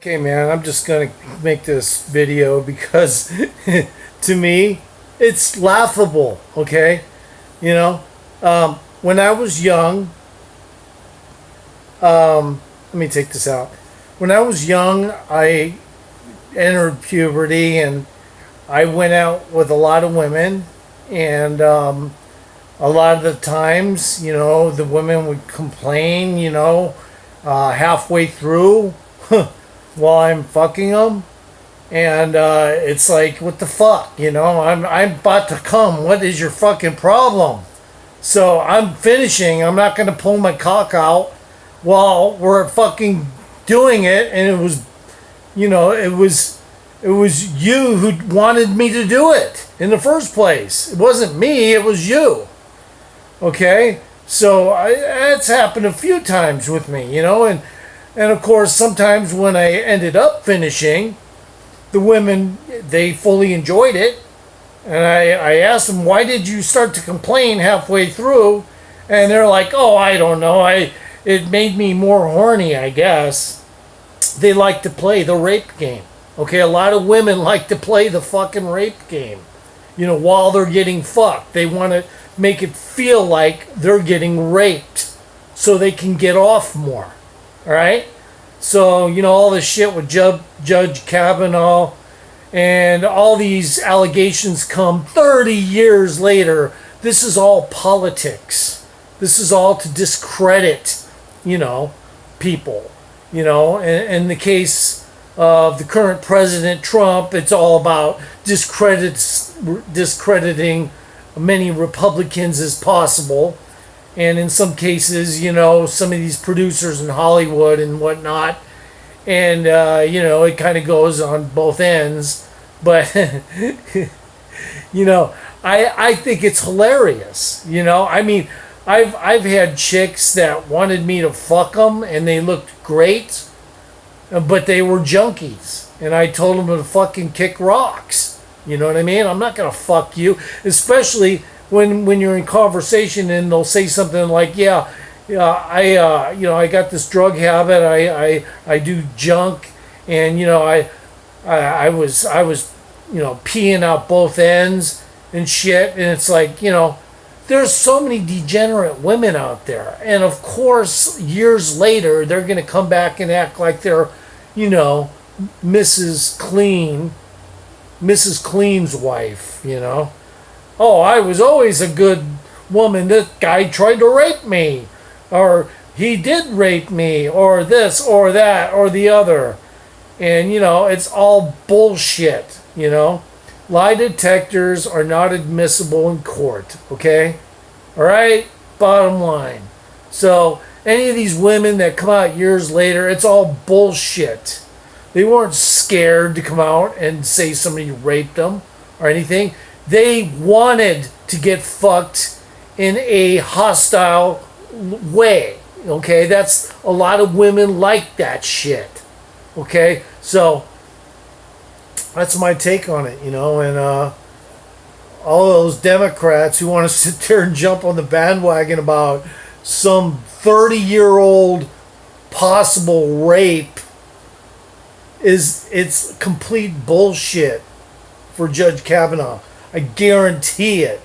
Okay, man, I'm just gonna make this video because to me, it's laughable. Okay, you know, when I was young, let me take this out. When I was young, I entered puberty and I went out with a lot of women, and a lot of the times, the women would complain, halfway through while I'm fucking them. And it's like, what the fuck, I'm about to come. What is your fucking problem? So I'm finishing. I'm not going to pull my cock out while we're fucking doing it. And it was, it was you who wanted me to do it in the first place. It wasn't me. It was you. Okay. So that's happened a few times with me, and of course, sometimes when I ended up finishing, the women, they fully enjoyed it. And I asked them, why did you start to complain halfway through? And they're like, oh, I don't know. It made me more horny, I guess. They like to play the rape game. Okay, a lot of women like to play the fucking rape game. While they're getting fucked. They want to make it feel like they're getting raped so they can get off more. All right? So, all this shit with Judge Kavanaugh and all these allegations come 30 years later. This is all politics. This is all to discredit, people. In the case of the current President Trump, it's all about discrediting many Republicans as possible. And in some cases, some of these producers in Hollywood and whatnot. And, it kind of goes on both ends. But, I think it's hilarious. I've had chicks that wanted me to fuck them and they looked great, but they were junkies. And I told them to fucking kick rocks. You know what I mean? I'm not going to fuck you, especially when you're in conversation and they'll say something like, I got this drug habit. I do junk, and I was peeing out both ends and shit. And it's like, there's so many degenerate women out there, and of course, years later, they're gonna come back and act like they're, Mrs. Clean's wife. Oh, I was always a good woman. This guy tried to rape me, or he did rape me, or this, or that, or the other. And, it's all bullshit, Lie detectors are not admissible in court, okay? All right? Bottom line. So, any of these women that come out years later, it's all bullshit. They weren't scared to come out and say somebody raped them or anything. They wanted to get fucked in a hostile way. Okay, that's a lot of women like that shit. Okay, so that's my take on it, and all those Democrats who want to sit there and jump on the bandwagon about some 30-year-old possible rape it's complete bullshit for Judge Kavanaugh. I guarantee it.